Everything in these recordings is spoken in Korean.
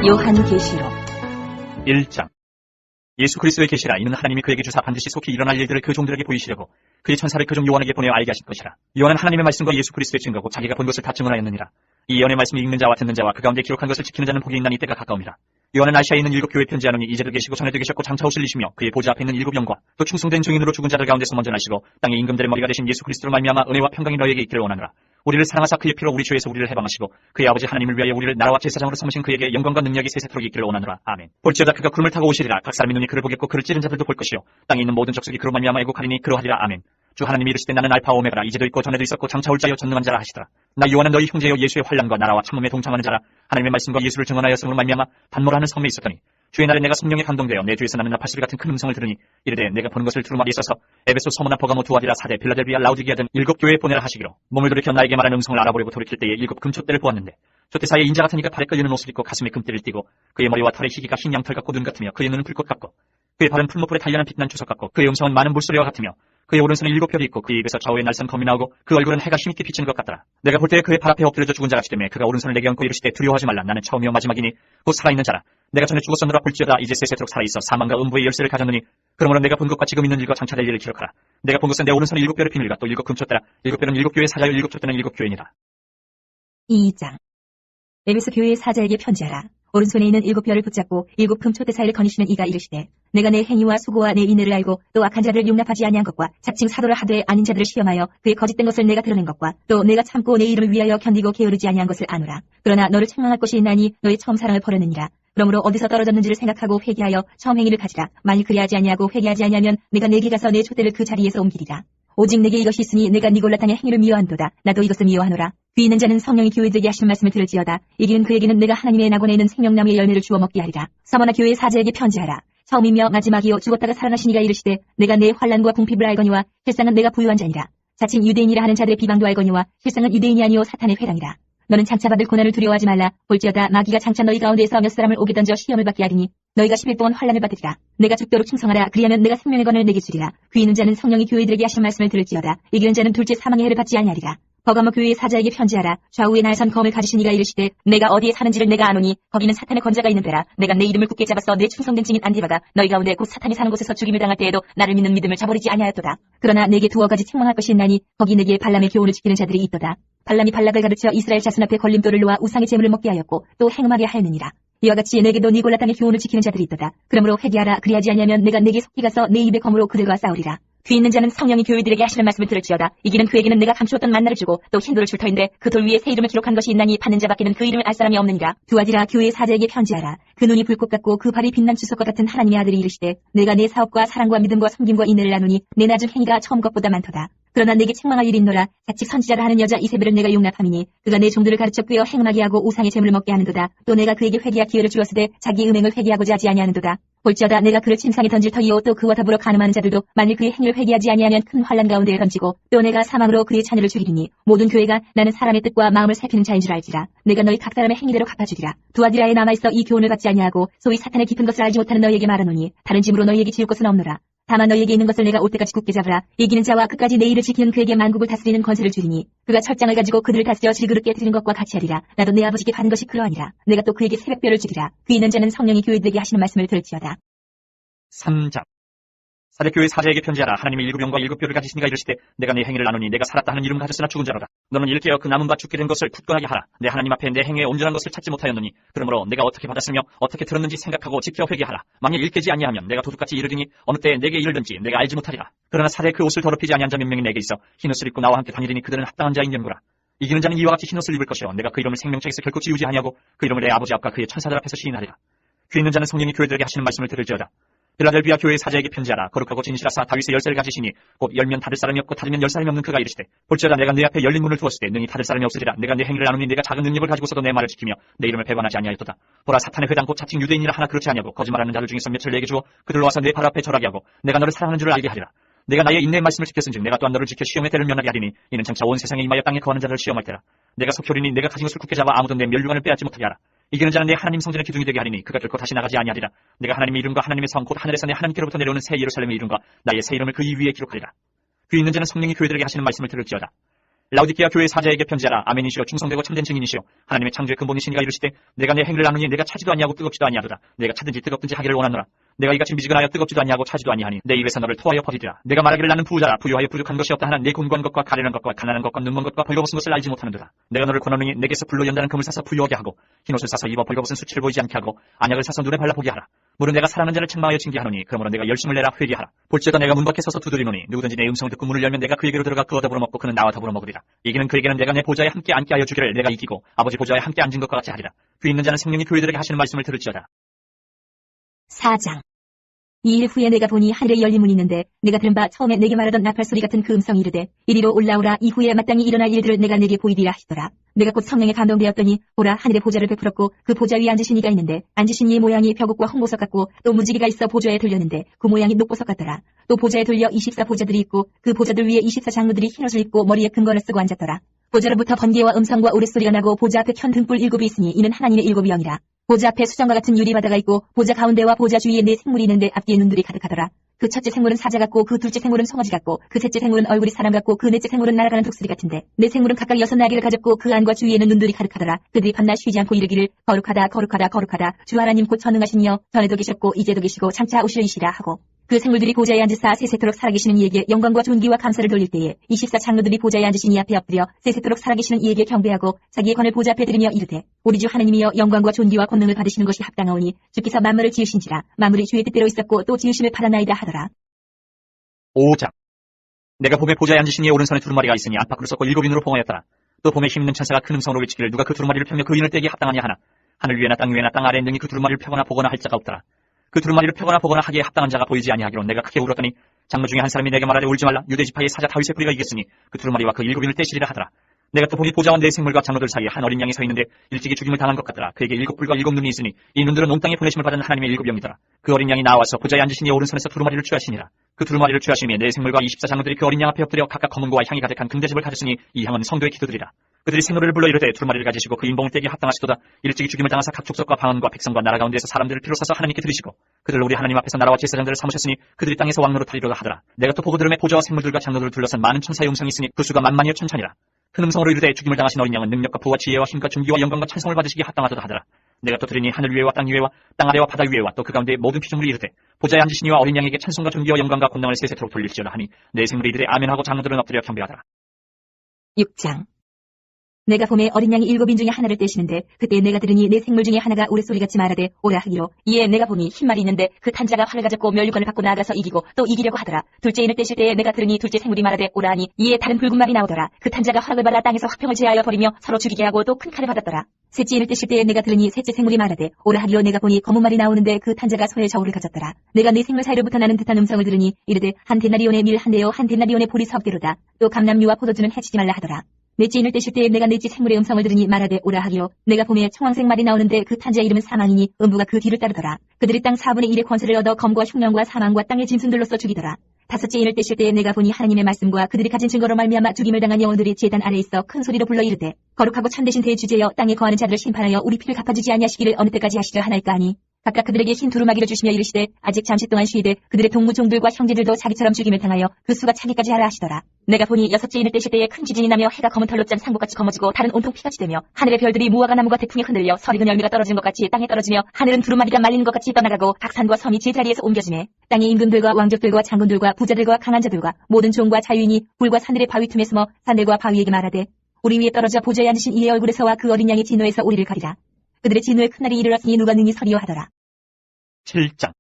요한계시록 1장. 예수 그리스도의 계시라. 이는 하나님이 그에게 주사 반드시 속히 일어날 일들을 그 종들에게 보이시려고 그의 천사를 그종 요한에게 보내어 알게 하실 것이라. 요한은 하나님의 말씀과 예수 그리스도의 증거고 자기가 본 것을 다 증언하였느니라. 이 예언의 말씀이 읽는 자와 듣는 자와 그 가운데 기록한 것을 지키는 자는 복이 있나니 때가 가까움이라. 요한은 아시아에 있는 7교회에 편지하노니 이제도 계시고 전에도 계셨고 장차 오실리시며 그의 보좌 앞에 있는 7영과 또 충성된 증인으로 죽은 자들 가운데서 먼저 나시고 땅의 임금들의 머리가 되신 예수 그리스도로 말미암아 은혜와 평강이 너에게 있기를 원하노라. 우리를 사랑하사 그의 피로 우리 죄에서 우리를 해방하시고 그의 아버지 하나님을 위하여 우리를 나라와 제사장으로 삼으신 그에게 영광과 능력이 세세토록 있기를 원하노라. 아멘. 볼지어다 그가 구름을 타고 오시리라. 각 사람의 눈이 그를 보겠고 그를 찌른 자들도 볼 것이요 땅에 있는 모든 족속이 그로 말미암아 애곡하리니 그러하리라. 아멘. 주 하나님이 이르시되 나는 알파와 오메가라. 이제도 있고 전에도 있었고 장차 올 자여 전능한 자라 하시더라. 나 요한은 너희 형제여 예수의 환난과 나라와 참음에 동참하는 자라. 하나님의 말씀과 예수를 증언하였으므로 말미암아 단모라는 섬에 있었더니 주의 날에 내가 성령에 감동되어 내 뒤에서 나는 나팔소리 같은 큰 음성을 들으니 이르되 내가 보는 것을 두루마리 있어서 에베소, 서머나, 버가모, 두아디라, 사데, 빌라델비아, 라우디게아 등 7교회에 보내라 하시기로 몸을 돌이켜 나에게 말하는 음성을 알아보려고 돌이킬 때에 7 금촛대를 보았는데 촛대 사이에 인자 같으니까 발에 끌리는 옷을 입고 가슴에 금띠를 띠고 그의 머리와 털의 희기가 흰 양털 같고 눈 같으며 그의 눈은 불꽃 같고 그의 발은 풀무불에 단련한 빛난 주석 같고 그의 음성은 많은 물소리와 같으며 그의 오른손에 7별이 있고 그의 입에서 좌우에 날선 검이 나오고 그 얼굴은 해가 힘있게 비치는 것 같더라. 내가 볼 때에 그의 발 앞에 엎드려져 죽은 자같이 되매 그가 오른손을 내게 얹고 이르시되 두려워하지 말라. 나는 처음이요 마지막이니 곧 살아있는 자라. 내가 전에 죽었었노라. 볼지어다 이제 세세토록 살아있어 사망과 음부의 열쇠를 가졌느니 그러므로 내가 본 것과 지금 있는 일과 장차될 일을 기록하라. 내가 본 것은 내 오른손에 7별의 비밀과 또 7 금촛대라. 7별은 7교회의 사자요 7촛대는 7교회니라. 2장. 에베소 교회의 사자에게 편지하라. 오른손에 있는 7별을 붙잡고 7 금촛대 사이를 거니시는 이가 이르시되 내가 내 행위와 수고와 내 인내를 알고 또 악한 자들을 용납하지 아니한 것과 자칭 사도를 하되 아닌 자들을 시험하여 그의 거짓된 것을 내가 드러낸 것과 또 내가 참고 내 이름을 위하여 견디고 게으르지 아니한 것을 아노라. 그러나 너를 책망할 것이 있나니 너의 처음 사랑을 버렸느니라. 그러므로 어디서 떨어졌는지를 생각하고 회개하여 처음 행위를 가지라. 만일 그리하지 아니하고 회개하지 아니하면 내가 내게 가서 내 촛대를 그 자리에서 옮기리라. 오직 내게 이것이 있으니 내가 니골라 땅의 행위를 미워한도다. 나도 이것을 미워하노라. 귀 있는 자는 성령이 교회들에게 하시는 말씀을 들을지어다. 이기는 그에게는 내가 하나님의 낙원에 있는 생명나무의 열매를 주워 먹게 하리라. 서머나 교회의 사자에게 편지하라. 처음이며 마지막이요 죽었다가 살아나시니가 이르시되 내가 내 환난과 궁핍을 알거니와 실상은 내가 부유한 자니라. 자칭 유대인이라 하는 자들의 비방도 알거니와 실상은 유대인이 아니요 사탄의 회당이라. 너는 장차 받을 고난을 두려워하지 말라. 볼지어다 마귀가 장차 너희 가운데에서 몇 사람을 오게 던져 시험을 받게 하리니 너희가 10일 동안 환난을 받으리라. 내가 죽도록 충성하라. 그리하면 내가 생명의 권을 내게 주리라. 귀 있는 자는 성령이 교회들에게 하신 말씀을 들을지어다. 이기는 자는 둘째 사망의 해를 받지 아니하리라. 버가모 교회의 사자에게 편지하라. 좌우에 날선 검을 가지신 이가 이르시되 내가 어디에 사는지를 내가 아노니 거기는 사탄의 권자가 있는 데라. 내가 내 이름을 굳게 잡아서 내 충성된 증인 안디바가 너희 가운데 곧 사탄이 사는 곳에서 죽임을 당할 때에도 나를 믿는 믿음을 저버리지 아니하였도다. 그러나 내게 2가지 책망할 것이 있나니 거기 내게 발람의 교훈을 지키는 자들이 있도다. 발람이 발락을 가르쳐 이스라엘 자손 앞에 걸림돌을 놓아 우상의 제물을 먹게 하였고 또 행음하게 하였느니라. 이와 같이 내게도 니골라 땅의 교훈을 지키는 자들이 있도다. 그러므로 회개하라. 그리하지 아니하면 내가 내게 속히 가서 내 입의 검으로 그들과 싸우리라. 귀 있는 자는 성령이 교회들에게 하시는 말씀을 들을지어다. 이기는 그에게는 내가 감추었던 만나를 주고 또 흰돌을 줄 터인데 그 돌 위에 새 이름을 기록한 것이 있나니 받는 자밖에는 그 이름을 알 사람이 없느니라. 두아디라 교회의 사자에게 편지하라. 그 눈이 불꽃 같고 그 발이 빛난 주석과 같은 하나님의 아들이 이르시되 내가 내 사업과 사랑과 믿음과 섬김과 인내를 나누니 내 낮은 행위가 처음 것보다 많도다. 그러나 내게 책망할 일이 있노라. 자칫 선지자를 하는 여자 이세벨을 내가 용납함이니 그가 내 종들을 가르쳐 꿰어 행음하게 하고 우상의 재물을 먹게 하는도다. 또 내가 그에게 회개할 기회를 주었으되 자기 음행을 회개하고자 하지 아니하는도다. 볼지어다 내가 그를 침상에 던질 터이요 또 그와 더불어 간음하는 자들도 만일 그의 행위를 회개하지 아니하면 큰 환난 가운데에 던지고 또 내가 사망으로 그의 자녀를 죽이리니 모든 교회가 나는 사람의 뜻과 마음을 살피는 자인 줄 알지라. 내가 너희 각 사람의 행위대로 갚아주리라. 두아디라에 남아있어 이 교훈을 받지 아니하고 소위 사탄의 깊은 것을 알지 못하는 너희에게 말하노니 다른 짐으로 너희에게 지울 것은 없노라. 다만 너희에게 있는 것을 내가 올 때까지 굳게 잡으라. 이기는 자와 끝까지 내 일을 지키는 그에게 만국을 다스리는 권세를 주리니 그가 철장을 가지고 그들을 다스려 질그릇 깨뜨리는 것과 같이 하리라. 나도 내 아버지께 받은 것이 그러하니라. 내가 또 그에게 새벽별을 주리라. 귀 있는 자는 성령이 교회들에게 하시는 말씀을 들을지어다. 3장. 사대교회 사자에게 편지하라. 하나님이 7영과 7뼈를 가지시니가 이르시되 내가 내 행위를 나누니 내가 살았다 하는 이름 가졌으나 죽은 자로다. 너는 일깨어 그 남은 바 죽게 된 것을 굳건하게 하라. 내 하나님 앞에 내 행위의 온전한 것을 찾지 못하였느니 그러므로 내가 어떻게 받았으며 어떻게 들었는지 생각하고 지켜 회개하라. 만일 일깨지 아니하면 내가 도둑같이 이르리니 어느 때에 내게 이르든지 내가 알지 못하리라. 그러나 사대 그 옷을 더럽히지 아니한 자 몇 명이 내게 있어 흰옷을 입고 나와 함께 다니리니 그들은 합당한 자인 연구라. 이기는 자는 이와 같이 흰옷을 입을 것이요 내가 그 이름을 생명책에서 결코 지우지 아니하고 그 이름을 내 아버지 앞과 그의 천사들 앞에서 시인하리라. 귀 있는 자는 성령이 교회들에게 하시는 말씀을 들을지어다. 빌라델비아 교회의 사자에게 편지하라. 거룩하고 진실하사 다윗의 열쇠를 가지시니 곧 열면 닫을 사람이 없고 닫으면 열 사람이 없는 그가 이르시되 볼지어다 내가 네 앞에 열린 문을 두었을 때 능히 닫을 사람이 없으리라. 내가 네 행위를 나누니 내가 작은 능력을 가지고서도 내 말을 지키며 내 이름을 배반하지 아니하였도다. 보라 사탄의 회당 곧 자칭 유대인이라 하나 그렇지 아니하고 거짓말하는 자들 중에서 몇을 내게 주어 그들로 와서 내 발 앞에 절하게 하고 내가 너를 사랑하는 줄을 알게 하리라. 내가 나의 인내의 말씀을 지켰은즉 내가 또한 너를 지켜 시험의 때를 면하게 하리니 이는 장차 온 세상에 임하여 땅에 거하는 자들을 시험할 때라. 내가 속히 오리니 내가 가진 것을 굳게 잡아 아무도 내 면류관을 빼앗지 못하게 하라. 이기는 자는 내 하나님 성전의 기둥이 되게 하리니 그가 결코 다시 나가지 아니하리라. 내가 하나님의 이름과 하나님의 성 곧 하늘에서 내 하나님께로부터 내려오는 새 예루살렘의 이름과 나의 새 이름을 그 이 위에 기록하리라. 귀 있는 자는 성령이 교회들에게 하시는 말씀을 들을지어다. 라우디게아 교회 사자에게 편지하라. 아멘이시여 충성되고 참된 증인이시여 하나님의 창조의 근본이시니가 이르시되 내가 내 행위를 나누니 내가 차지도 아니하고 뜨겁지도 아니하도다. 내가 차든지 뜨겁든지 하기를 원하노라. 내가 이같이 미지근하여 뜨겁지도 아니하고 차지도 아니하니 내 입에서 너를 토하여 버리리라. 내가 말하기를 나는 부자라. 부유하여 부족한 것이 없다 하나 내 곤고한 것과 가련한 것과 가난한 것과 눈먼 것과 벌거벗은 것을 알지 못하는도다. 내가 너를 권하노니 내게서 불로 연단한 금을 사서 부유하게 하고 흰옷을 사서 입어 벌거벗은 수치를 보이지 않게 하고 안약을 사서 눈에 발라보게 하라. 물은 내가 사랑하는 자를 책망하여 징계하노니 그러므로 내가 열심을 내라 회개하라. 볼지어다 내가 문 밖에 서서 두드리노니 누구든지 내 음성을 듣고 문을 열면 내가 그에게로 들어가 그와 더불어 먹고 그는 나와 더불어 먹으리라. 이기는 그에게는 내가 내 보좌에 함께 앉게 하여 주기를 내가 이기고 아버지 보좌에 함께 앉은 것과 같이 하리라. 귀 있는 자는 생명이 교회들에게 하시는 말씀을 들을지어다. 4장. 2일 후에 내가 보니 하늘에 열린 문이 있는데 내가 들은 바 처음에 내게 말하던 나팔 소리 같은 그 음성이 이르되 이리로 올라오라. 이후에 마땅히 일어날 일들을 내가 내게 보이리라 하시더라. 내가 곧 성령에 감동되었더니 보라 하늘에 보좌를 베풀었고 그 보좌 위에 앉으신 이가 있는데 앉으신 이의 모양이 벼곡과 홍보석 같고 또 무지개가 있어 보좌에 들렸는데 그 모양이 녹보석 같더라. 또 보좌에 들려 24보좌들이 있고 그 보좌들 위에 24장로들이 흰옷을 입고 머리에 금관을 쓰고 앉았더라. 보좌로부터 번개와 음성과 우레소리가 나고 보좌 앞에 켠 등불 7이 있으니 이는 하나님의 7 영이라. 보좌 앞에 수정과 같은 유리바다가 있고 보좌 가운데와 보좌 주위에 4 생물이 있는데 앞뒤에 눈들이 가득하더라. 그 첫째 생물은 사자 같고 그 둘째 생물은 송아지 같고 그 셋째 생물은 얼굴이 사람 같고 그 넷째 생물은 날아가는 독수리 같은데 네 생물은 각각 6 날개를 가졌고 그 안과 주위에는 눈들이 가득하더라. 그들이 밤낮 쉬지 않고 이르기를 거룩하다 거룩하다 거룩하다 주 하나님 곧 전능하시니여 전에도 계셨고 이제도 계시고 장차 오시리시라 하고 그 생물들이 보좌에 앉으사 세세토록 살아계시는 이에게 영광과 존귀와 감사를 돌릴 때에 24장로들이 보좌에 앉으신 이 앞에 엎드려 세세토록 살아계시는 이에게 경배하고 자기의 권을 보좌 앞에 드리며 이르되 우리 주 하나님이여 영광과 존귀와 권능을 받으시는 것이 합당하오니 주께서 만물을 지으신지라 만물이 주의 뜻대로 있었고 또 지으심을 받았나이다 하더라. 5장. 내가 봄에 보좌에 앉으신 이의 오른손에 두루마리가 있으니 안팎으로 썩고 7인으로 봉하였더라. 또 봄에 힘있는 천사가 큰 음성으로 외치기를 누가 그 두루마리를 펴며 그 인을 떼기 합당하냐 하나 하늘 위에나 땅 위에나 땅 아래에 능히 그 두루마리를 펴거나 보거나 할 자가 없더라. 그 두루마리를 펴거나 보거나 하기에 합당한 자가 보이지 아니하기로 내가 크게 울었더니 장로 중에 한 사람이 내게 말하되 울지 말라. 유대 지파의 사자 다윗의 뿌리가 이겼으니 그 두루마리와 그 7인을 떼시리라 하더라. 내가 또 보니 보좌와 4 생물과 장로들 사이에 한 어린 양이 서 있는데 일찍이 죽임을 당한 것 같더라. 그에게 7뿔과 7눈이 있으니 이 눈들은 온 땅에 보내심을 받은 하나님의 7 영이더라. 그 어린 양이 나와서 보좌에 앉으신 이 오른손에서 두루마리를 취하시니라. 그 두루마리를 취하심에 4 생물과 24장로들이 그 어린 양 앞에 엎드려 각각 검은 고와 향이 가득한 금대접을 가졌으니 이 향은 성도의 기도들이라. 그들이 생로를 불러 이르되 두루마리를 가지시고 그 인봉을 떼기 합당하시도다. 일찍이 죽임을 당하사 각 족속과 방언과 백성과 나라 가운데에서 사람들을 피로 사서 하나님께 드리시고 그들 우리 하나님 앞에서 나라와 제사장들을 삼으셨으니 그들이 땅에서 왕노로 타리로다 하더라. 내가 또 보고 들음에 보좌와 생물들과 장로들을 둘러싼 많은 천사의 음성이 있으니 그 수가 만만이여 천천이라. 큰 음성으로 이르되 죽임을 당하신 어린 양은 능력과 부와 지혜와 힘과 존귀와 영광과 찬송을 받으시기 합당하도다 하더라. 내가 또 들으니 하늘 위에와 땅 위에와 땅 아래와 바다 위에와 또 그 가운데 모든 피조물이 이르되 보좌에 앉으신 이와 어린 양에게 찬송과 존귀와 영광과 권능을 세세토록 돌릴지어다 하니 내 생물이 이르되 아멘하고 장로들은 엎드려 경배하더라. 6장. 내가 봄에 어린 양이 7인 중에 하나를 떼시는데 그때 내가 들으니 내 생물 중에 하나가 우레소리같이 말하되 오라 하기로 이에 내가 보니 흰말이 있는데 그 탄자가 활을 가졌고 면류관을 갖고 나아가서 이기고 또 이기려고 하더라. 둘째 인을 떼실 때에 내가 들으니 둘째 생물이 말하되 오라 하니 이에 다른 붉은 말이 나오더라. 그 탄자가 화락을 받아 땅에서 화평을 제하여 버리며 서로 죽이게 하고 또 큰 칼을 받았더라. 셋째 인을 떼실 때에 내가 들으니 셋째 생물이 말하되 오라 하기로 내가 보니 검은 말이 나오는데 그 탄자가 손에 저울을 가졌더라. 내가 네 생물 사이로부터 나는 듯한 음성을 들으니 이르되 한 데나리온의 밀 한 대요 한 데나리온의 보리 10개로다. 또 감람류와 포도주는 해치지 말라 하더라. 넷째 인을 떼실 때에 내가 넷째 생물의 음성을 들으니 말하되 오라 하기로 내가 봄에 청황색 말이 나오는데 그 탄자의 이름은 사망이니 음부가 그 뒤를 따르더라. 그들이 땅 4분의 1의 권세를 얻어 검과 흉령과 사망과 땅의 짐승들로서 죽이더라. 다섯째 인을 떼실 때에 내가 보니 하나님의 말씀과 그들이 가진 증거로 말미암아 죽임을 당한 영혼들이 제단 아래에 있어 큰 소리로 불러 이르되 거룩하고 참되신 대주제여 땅에 거하는 자들을 심판하여 우리 피를 갚아주지 아니하시기를 어느 때까지 하시려 하나이까 하니 각각 그들에게 흰 두루마기를 주시며 이르시되 아직 잠시 동안 쉬이되 그들의 동무종들과 형제들도 자기처럼 죽임을 당하여 그 수가 차기까지 하라 하시더라. 내가 보니 여섯째 인을 떼실 때에 큰 지진이 나며 해가 검은 털로 짠 상복같이 검어지고 달은 온통 피같이 되며 하늘의 별들이 무화과 나무가 태풍에 흔들려 설익은 열매가 떨어지는 것 같이 땅에 떨어지며 하늘은 두루마기가 말리는 것 같이 떠나가고 각 산과 섬이 제자리에서 옮겨지매 땅의 임금들과 왕족들과 장군들과 부자들과 강한 자들과 모든 종과 자유인이 불과 산들의 바위 틈에 숨어 산들과 바위에게 말하되 우리 위에 떨어져 보좌에 앉으신 이의 얼굴에서와 그 어린 양의 진노에서 우리를 가리라. 그들의 진노의 큰 날이 이르렀으니 누가 능히 서리요 하더라. 7장.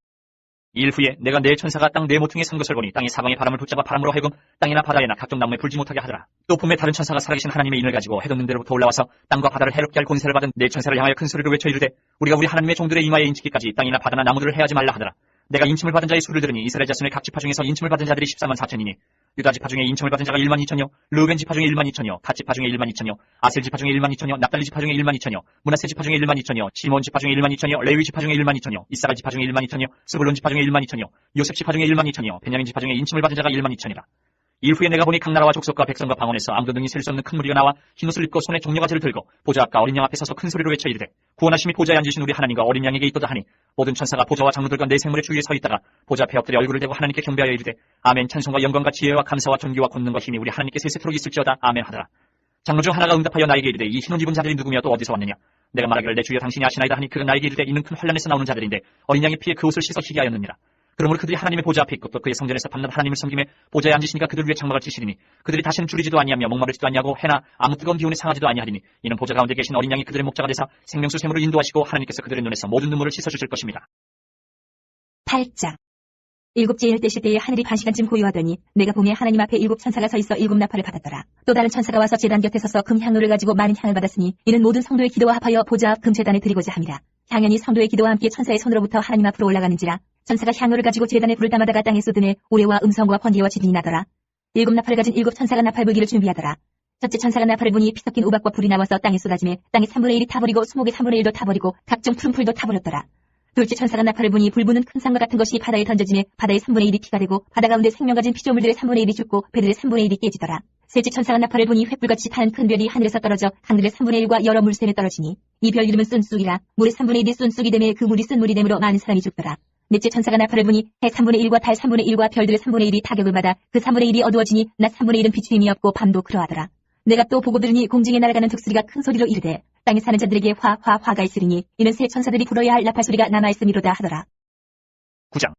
이일 후에 내가 네 천사가 땅 네 모퉁이에 선 것을 보니 땅이 사방의 바람을 붙잡아 바람으로 하여금 땅이나 바다에나 각종 나무에 불지 못하게 하더라. 또 봄에 다른 천사가 살아계신 하나님의 인을 가지고 해돋는 데로부터 올라와서 땅과 바다를 해롭게 할 권세를 받은 네 천사를 향하여 큰 소리로 외쳐 이르되 우리가 우리 하나님의 종들의 이마에 인치기까지 땅이나 바다나 나무들을 해하지 말라 하더라. 내가 인침을 받은 자의 수를 들으니 이스라엘 자손의 각 지파 중에서 인침을 받은 자들이 14만 4천이니 유다 지파 중에 인침을 받은 자가 1만 2천여, 르우벤 지파 중에 1만 2천여, 갓 지파 중에 1만 2천여, 아셀 지파 중에 1만 2천여, 납달리 지파 중에 1만 2천여, 므낫세 지파 중에 1만 2천여, 시몬 지파 중에 1만 2천여, 레위 지파 중에 1만 2천여, 이사갈 지파 중에 1만 2천여, 스불론 지파 중에 1만 2천여, 요셉 지파 중에 1만 2천여, 베냐민 지파 중에 인침을 받은 자가 1만 2천이라. 이일 후에 내가 보니 각 나라와 족속과 백성과 방언에서 아무도 능히 셀 수 없는 큰 무리가 나와 흰옷을 입고 손에 종려가지를 들고 보좌 앞과 어린 양 앞에 서서 큰 소리로 외쳐 이르되 구원하심이 보좌에 앉으신 우리 하나님과 어린 양에게 있도다 하니 모든 천사가 보좌와 장로들과 네 생물의 주위에 서 있다가 보좌 앞에 엎드려 얼굴을 대고 하나님께 경배하여 이르되 아멘 찬송과 영광과 지혜와 감사와 존귀와 권능과 힘이 우리 하나님께 세세토록 있을지어다 아멘 하더라. 장로 중 하나가 응답하여 나에게 이르되 이 흰옷 입은 자들이 누구며 또 어디서 왔느냐? 내가 말하기를 내 주여 당신이 아시나이다 하니 그가 나에게 이르되 이는 큰 환란에서 나오는 자들인데 어린 양의 피에 그 옷을 씻어 희게 하였느니라. 그러므로 그들이 하나님의 보좌 앞에 있고 또 그의 성전에서 밤낮 하나님을 섬김에 보좌에 앉으시니까 그들 위에 장막을 치시리니 그들이 다시는 줄이지도 아니하며 목마르지도 아니하고 해나 아무 뜨거운 기운에 상하지도 아니하리니 이는 보좌 가운데 계신 어린 양이 그들의 목자가 되사 생명수 샘으로 인도하시고 하나님께서 그들의 눈에서 모든 눈물을 씻어주실 것입니다. 8장. 일곱째 일 되실 때에 하늘이 반시간쯤 고요하더니 내가 보매 하나님 앞에 일곱 천사가 서 있어 일곱 나팔을 받았더라. 또 다른 천사가 와서 제단 곁에 서서 금 향로를 가지고 많은 향을 받았으니 이는 모든 성도의 기도와 합하여 보좌 앞 금제단에 드리고자 함이라. 향연이 성도의 기도와 함께 천사의 손으로부터 하나님 앞으로 올라가는지라. 천사가 향로를 가지고 제단에 불을 담아다가 땅에 쏟으매 우레와 음성과 번개와 지진이 나더라. 일곱 나팔을 가진 일곱 천사가 나팔 불기를 준비하더라. 첫째 천사가 나팔을 부니 피 섞인 우박과 불이 나와서 땅에 쏟아지매 땅의 3분의 1이 타버리고 수목의 3분의 1도 타버리고 각종 푸른 풀도 타버렸더라. 둘째 천사가 나팔을 부니 불 부는 큰 산과 같은 것이 바다에 던져지매 바다의 3분의 1이 피가 되고 바다 가운데 생명 가진 피조물들의 3분의 1이 죽고 배들의 3분의 1이 깨지더라. 셋째 천사가 나팔을 부니 횃불같이 타는 큰 별이 하늘에서 떨어져 하늘의 3분의 1과 여러 물샘에 떨어지니 이 별 이름은 쏜쑥이라. 물의 3분의 1이 쏜쑥이 되매 그 물이 쓴 물이 되므로 많은 사람이 죽더라. 넷째 천사가 나팔을 부니 해 3분의 1과 달 3분의 1과 별들의 3분의 1이 타격을 받아 그 3분의 1이 어두워지니 낮 3분의 1은 비추임이 없고 밤도 그러하더라. 내가 또 보고 들으니 공중에 날아가는 독수리가 큰 소리로 이르되 땅에 사는 자들에게 화가 있으리니 이는 새 천사들이 불어야 할 나팔 소리가 남아있음이로다 하더라. 9장.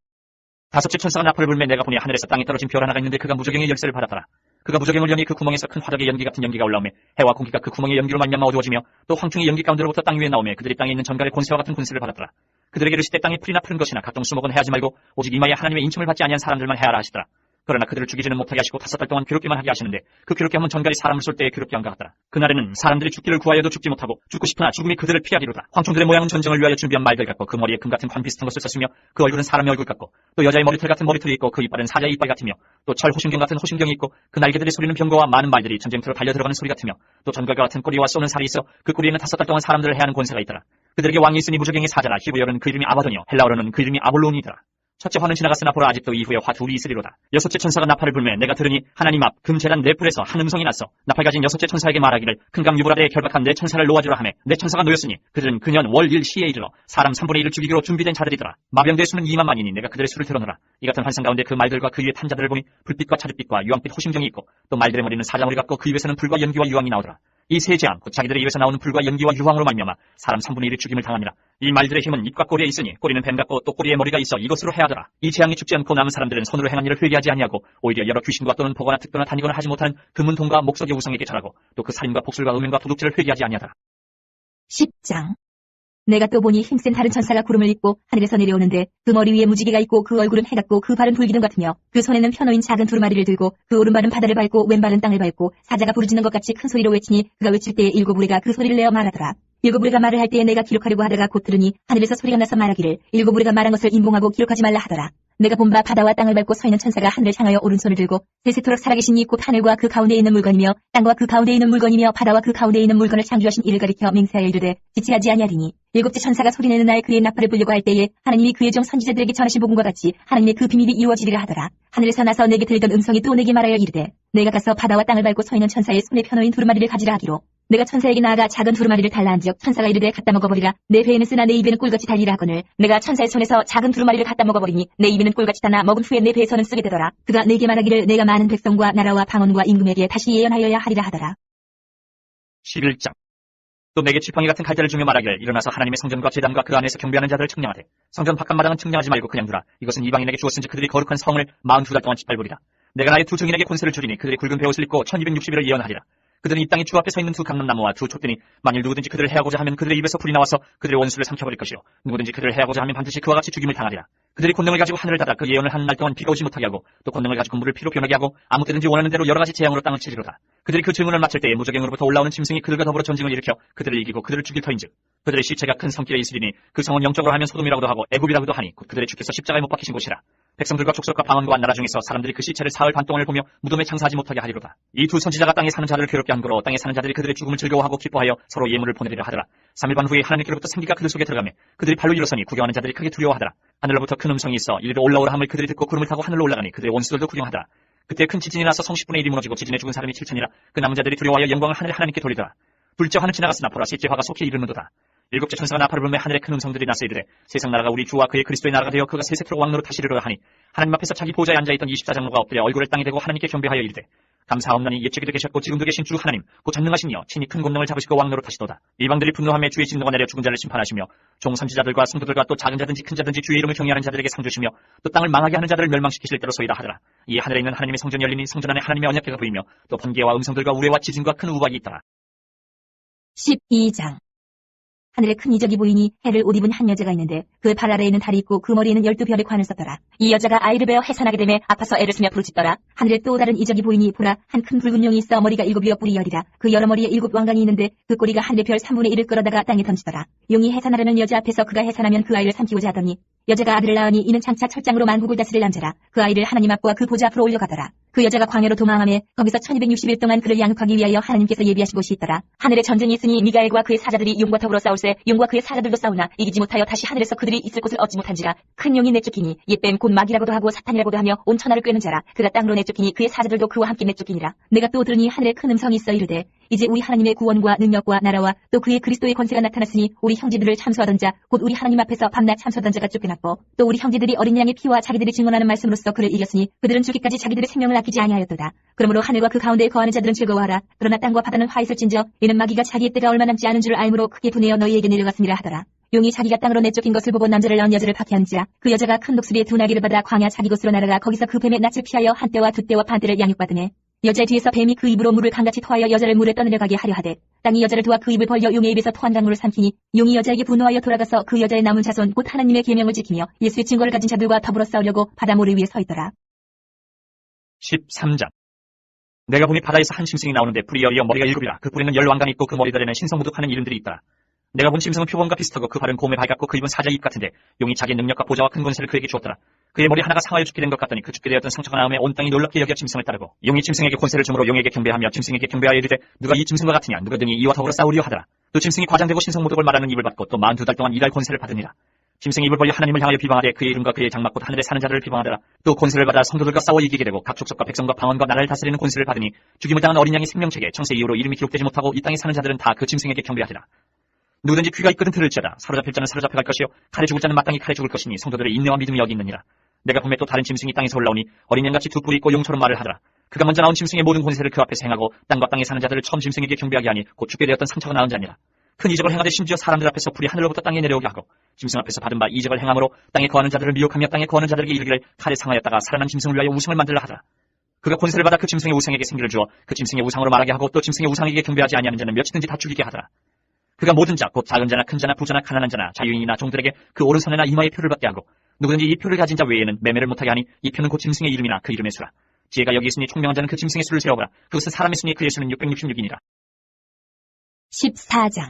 다섯째 천사가 나팔을 불매 내가 보니 하늘에서 땅에 떨어진 별 하나가 있는데 그가 무저갱의 열쇠를 받았더라. 그가 무저갱을 여니 그 구멍에서 큰 화덕의 연기 같은 연기가 올라오매 해와 공기가 그 구멍의 연기로 말미암아 어두워지며 또 황충의 연기 가운데로부터 땅 위에 나오매 그들이 땅에 있는 전갈의 권세와 같은 군세를 받았더라. 그들에게 이르시되 땅에 풀이나 푸른 것이나 각종 수목은 해하지 말고 오직 이마에 하나님의 인침을 받지 아니한 사람들만 해하라 하시더라. 그러나 그들을 죽이지는 못하게 하시고 5달 동안 괴롭게만 하게 하시는데 그 괴롭게 하면 전갈이 사람을 쏠 때에 괴롭게 한것 같더라. 그날에는 사람들이 죽기를 구하여도 죽지 못하고 죽고 싶으나 죽음이 그들을 피하기로다. 황충들의 모양은 전쟁을 위하여 준비한 말들 같고 그 머리에 금 같은 관 비슷한 것을 썼으며 그 얼굴은 사람의 얼굴 같고 또 여자의 머리털 같은 머리털이 있고 그 이빨은 사자의 이빨 같으며 또 철 호심경 같은 호심경이 있고 그 날개들의 소리는 병거와 많은 말들이 전쟁터로 달려들어가는 소리 같으며 또 전갈과 같은 꼬리와 쏘는 살이 있어 그 꼬리에는 5달 동안 사람들을 해하는 권세가 있더라. 그들에게 왕이 있으니 무저갱의 사자라. 히브리어로는 그 이름이 아바도니요 헬라어로는 그 이름이 아볼론이더라. 첫째 화는 지나갔으나 보라 아직도 이후에 화 둘이 있으리로다. 여섯째 천사가 나팔을 불매 내가 들으니 하나님 앞 금제단 네 뿔에서 한 음성이 났어. 나팔 가진 여섯째 천사에게 말하기를 큰 강 유브라데에 결박한 네 천사를 놓아주라 하매 네 천사가 놓였으니 그들은 그년 월 일 시에 이르러 사람 3분의 1을 죽이기로 준비된 자들이더라. 마병대의 수는 2만만이니 내가 그들의 수를 들어놓으라. 이 같은 환상 가운데 그 말들과 그 위에 탄 자들을 보니 불빛과 차빛빛과 유황빛 호심경이 있고 또 말들의 머리는 사자머리 같고 그 입에서는 불과 연기와 유황이 나오더라. 이 세 재앙 곧 자기들의 입에서 나오는 불과 연기와 유황으로 말미암아 사람 3분의 1이 죽임을 당하니라. 이 말들의 힘은 입과 꼬리에 있으니 꼬리는 뱀 같고 또 꼬리에 머리가 있어 이것으로 해하더라. 이 재앙이 죽지 않고 남은 사람들은 손으로 행한 일을 회개하지 아니하고 오히려 여러 귀신과 또는 보거나 특도나 다니거나 하지 못하는 금은통과 목석의 우상에게 절하고 또 그 살인과 복술과 음행과 도둑질을 회개하지 아니하더라. 10장. 내가 또 보니 힘센 다른 천사가 구름을 입고 하늘에서 내려오는데 그 머리 위에 무지개가 있고 그 얼굴은 해 같고 그 발은 불기둥 같으며 그 손에는 펴놓인 작은 두루마리를 들고 그 오른발은 바다를 밟고 왼발은 땅을 밟고 사자가 부르짖는 것 같이 큰 소리로 외치니 그가 외칠 때에 일곱 우레가 그 소리를 내어 말하더라. 일곱 우레가 말을 할 때에 내가 기록하려고 하다가 곧 들으니 하늘에서 소리가 나서 말하기를 일곱 우레가 말한 것을 인봉하고 기록하지 말라 하더라. 내가 본 바 바다와 땅을 밟고 서 있는 천사가 하늘을 향하여 오른손을 들고 세세토록 살아계신 이 곧 하늘과 그 가운데 있는 물건이며 땅과 그 가운데 있는 물건이며 바다와 그 가운데 있는 물건을 창조하신 이를 가리켜 맹세하여 이르되 지체하지 아니하리니 일곱째 천사가 소리내는 날 그의 나팔을 불려고 할 때에 하나님이 그의 종 선지자들에게 전하신 복음과 같이 하나님의 그 비밀이 이루어지리라 하더라. 하늘에서 나서 내게 들리던 음성이 또 내게 말하여 이르되 내가 가서 바다와 땅을 밟고 서 있는 천사의 손에 펴놓인 두루마리를 가지라 하기로 내가 천사에게 나아가 작은 두루마리를 달라 한즉 천사가 이르되 갖다 먹어버리라. 내 배에는 쓰나 내 입에는 꿀같이 달리라 하거늘 내가 천사의 손에서 작은 두루마리를 갖다 먹어버리니 내 입에는 꿀같이 다나 먹은 후에 내 배에서는 쓰게 되더라. 그가 내게 말하기를 내가 많은 백성과 나라와 방언과 임금에게 다시 예언하여야 하리라 하더라. 11장. 또 내게 지팡이 같은 칼자를 주며 말하기를 일어나서 하나님의 성전과 제단과 그 안에서 경배하는 자들을 측량하되 성전 바깥마당은 측량하지 말고 그냥 두라. 이것은 이방인에게 주었은지 그들이 거룩한 성을 42달 동안 짓밟으리라. 내가 나의 두 증인에게 권세를 주리니 그들이 굵은 베옷을 입고 1260일을 예언하리라. 그들은 이 땅의 주 앞에 서 있는 두 감람나무와 두 촛대니 만일 누구든지 그들을 해하고자 하면 그들의 입에서 불이 나와서 그들의 원수를 삼켜버릴 것이요 누구든지 그들을 해하고자 하면 반드시 그와 같이 죽임을 당하리라. 그들이 권능을 가지고 하늘을 닫아 그 예언을 하는 날 동안 비가 오지 못하게 하고 또 권능을 가지고 물을 피로 변하게 하고 아무 때든지 원하는 대로 여러 가지 재앙으로 땅을 치리로다. 그들이 그 증언을 마칠 때에 무저갱으로부터 올라오는 짐승이 그들과 더불어 전쟁을 일으켜 그들을 이기고 그들을 죽일 터인즉 그들의 시체가 큰 성길에 있으리니 그 성은 영적으로 하면 소돔이라고도 하고 애굽이라고도 하니 곧 그들의 주께서 십자가에 못 박히신 곳이라. 백성들과 족속과 방언과 나라 중에서 사람들이 그 시체를 사흘 반 동안을 보며 무덤에 장사하지 못하게 하리로다. 이 두 선지자가 땅에 사는 자들을 괴롭게 한 거로 땅에 사는 자들이 그들의 죽음을 즐거워하고 기뻐하여 서로 예물을 보내리라 하더라. 3일 반 후에 하나님께로부터 생기가 그들 속에 들어가며 그들이 발로 일어서니 구경하는 자들이 크게 두려워하더라. 하늘로부터 큰 음성이 있어 이리로 올라오라 함을 그들이 듣고 구름을 타고 하늘로 올라가니 그들의 원수들도 구경하더라. 그때 큰 지진이 나서 성 10분의 1이 무너지고 지진에 죽은 사람이 7천이라. 그 남은 자들이 두려워하여 영광을 하늘에 하나님께 돌리더라. 둘째 화는 지나갔으나 보라 셋째 화가 속히 이르는도다. 일곱째 천사가 나팔을 불며 하늘에 큰 음성들이 나서 이르되 세상 나라가 우리 주와 그의 그리스도의 나라가 되어 그가 세세토록 왕노릇 하시리로다 하니 하나님 앞에서 자기 보좌에 앉아있던 24장로가 엎드려 얼굴을 땅에 대고 하나님께 경배하여 이르되 감사하옵나니 옛적에도 계셨고 지금도 계신 주 하나님 곧 전능하신 이여 친히 큰 권능을 잡으시고 왕노로 타시도다. 이방들이 분노하며 주의 진노가 내려 죽은 자를 심판하시며 종 선지자들과 성도들과 또 작은 자든지 큰 자든지 주의 이름을 경외하는 자들에게 상 주시며 또 땅을 망하게 하는 자들을 멸망시키실 때로소이다 하더라. 이 하늘에 있는 하나님의 성전이 열리니 성전 안에 하나님의 언약궤가 보이며 또 번개와 음성들과 우레와 지진과 큰 우박이 있더라. 12장. 하늘에 큰 이적이 보이니 해를 옷 입은 한 여자가 있는데 그 발 아래에는 달이 있고 그 머리에는 12별의 관을 썼더라. 이 여자가 아이를 베어 해산하게 되매 아파서 애를 쓰며 부르짖더라. 하늘에 또 다른 이적이 보이니 보라 한 큰 붉은 용이 있어 머리가 7이여 뿔이 10이라. 그 여러 머리에 7 왕관이 있는데 그 꼬리가 하늘의 별 3분의 1을 끌어다가 땅에 던지더라. 용이 해산하려는 여자 앞에서 그가 해산하면 그 아이를 삼키고자 하더니 여자가 아들을 낳으니 이는 장차 철장으로 만국을 다스릴 남자라. 그 아이를 하나님 앞과 그 보좌 앞으로 올려가더라. 그 여자가 광야로 도망하며 거기서 1260일 동안 그를 양육하기 위하여 하나님께서 예비하신 곳이 있더라. 하늘에 전쟁이 있으니 미가엘과 그의 사자들이 용과 더불어 싸울세 용과 그의 사자들도 싸우나 이기지 못하여 다시 하늘에서 그들이 있을 곳을 얻지 못한지라. 큰 용이 내쫓기니 옛뱀 곧 마귀라고도 하고 사탄이라고도 하며 온 천하를 꿰는 자라. 그가 땅으로 내쫓기니 그의 사자들도 그와 함께 내쫓기니라. 내가 또 들으니 하늘에 큰 음성이 있어 이르되 이제 우리 하나님의 구원과 능력과 나라와 또 그의 그리스도의 권세가 나타났으니 우리 형제들을 참소하던 자 곧 우리 하나님 앞에서 밤낮 참소하던 자가 쫓겨났고 또 우리 형제들이 어린 양의 피와 자기들이 증언하는 말씀으로써 그를 이겼으니 그들은 죽기까지 자기들의 생명을 아끼지 아니하였도다. 그러므로 하늘과 그 가운데에 거하는 자들은 즐거워하라. 그러나 땅과 바다는 화 있을진저 이는 마귀가 자기의 때가 얼마 남지 않은 줄을 알므로 크게 분해여 너희에게 내려갔음이라 하더라. 용이 자기가 땅으로 내쫓긴 것을 보고 남자를 낳은 여자를 박해한지라. 그 여자가 큰 독수리의 두 나귀를 받아 광야 자기 곳으로 날아가 거기서 그 뱀의 낯을 피하여 한 때와 두 때와 반 때를 양육받으매 여자의 뒤에서 뱀이 그 입으로 물을 강같이 토하여 여자를 물에 떠내려가게 하려 하되 땅이 여자를 도와 그 입을 벌려 용의 입에서 토한 강물을 삼키니 용이 여자에게 분노하여 돌아가서 그 여자의 남은 자손 곧 하나님의 계명을 지키며 예수의 증거를 가진 자들과 더불어 싸우려고 바다 모래 위에 서 있더라. 13장. 내가 보니 바다에서 한 짐승이 나오는데 뿔이 10이여 머리가 7이라. 그 뿔에는 10왕관이 있고 그 머리들에는 신성무득하는 이름들이 있더라. 내가 본 짐승은 표범과 비슷하고 그 발은 곰의 발 같고 그 입은 사자의 입 같은데 용이 자기의 능력과 보좌와 큰 권세를 그에게 주었더라. 그의 머리 하나가 상하여 죽게 된 것 같더니 그 죽게 되었던 상처가 나음에 온 땅이 놀랍게 여겨 짐승을 따르고 용이 짐승에게 권세를 주므로 용에게 경배하며 짐승에게 경배하여 이르되 누가 이 짐승과 같으냐 누가 등이 이와 더불어 싸우리요 하더라. 또 짐승이 과장되고 신성모독을 말하는 입을 받고 또 42달 동안 일할 권세를 받으니라. 짐승이 입을 벌려 하나님을 향하여 비방하되 그의 이름과 그의 장막 곧 하늘에 사는 자들을 비방하더라. 또 권세를 받아 성도들과 싸워 이기게 되고 각 족속과 백성과 방언과 나라를 다스리는 권세를 받으니 죽임을 당한 어린 양의 생명책에 창세 이후로 이름이 기록되지 못하고 이 땅에 사는 자들은 다 그 짐승에게 경배하리라. 누구든지 귀가 있거든 들을지어다. 사로잡힐 자는 사로잡혀 갈 것이요 칼에 죽을 자는 마땅히 칼에 죽을 것이니 성도들의 인내와 믿음이 여기 있느니라. 내가 보매 또 다른 짐승이 땅에서 올라오니 어린 양같이 두 뿔이 있고 용처럼 말을 하더라. 그가 먼저 나온 짐승의 모든 권세를 그 앞에서 행하고 땅과 땅에 사는 자들을 처음 짐승에게 경배하게 하니 곧 죽게 되었던 상처가 나은 자니라. 큰 이적을 행하되 심지어 사람들 앞에서 불이 하늘로부터 땅에 내려오게 하고 짐승 앞에서 받은 바 이적을 행함으로 땅에 거하는 자들을 미혹하며 땅에 거하는 자들에게 이르기를 칼에 상하였다가 살아난 짐승을 위하여 우상을 만들라 하더라. 그가 권세를 받아 그 짐승의 우상에게 생기를 주어 그 짐승의 우상으로 말하게 하고 또 짐승의 우상에게 경배하지 아니하는 자는 몇이든지 다 죽이게 하더라. 그가 모든 자 곧 작은 자나 큰 자나 부자나 가난한 자나 자유인이나 종들에게 그 오른손에나 이마에 표를 받게 하고 누구든지 이 표를 가진 자 외에는 매매를 못하게 하니 이 표는 곧 짐승의 이름이나 그 이름의 수라. 지혜가 여기 있으니 총명한 자는 그 짐승의 수를 세어보라. 그것은 사람의 수니 그의 수는 666이니라. 14장.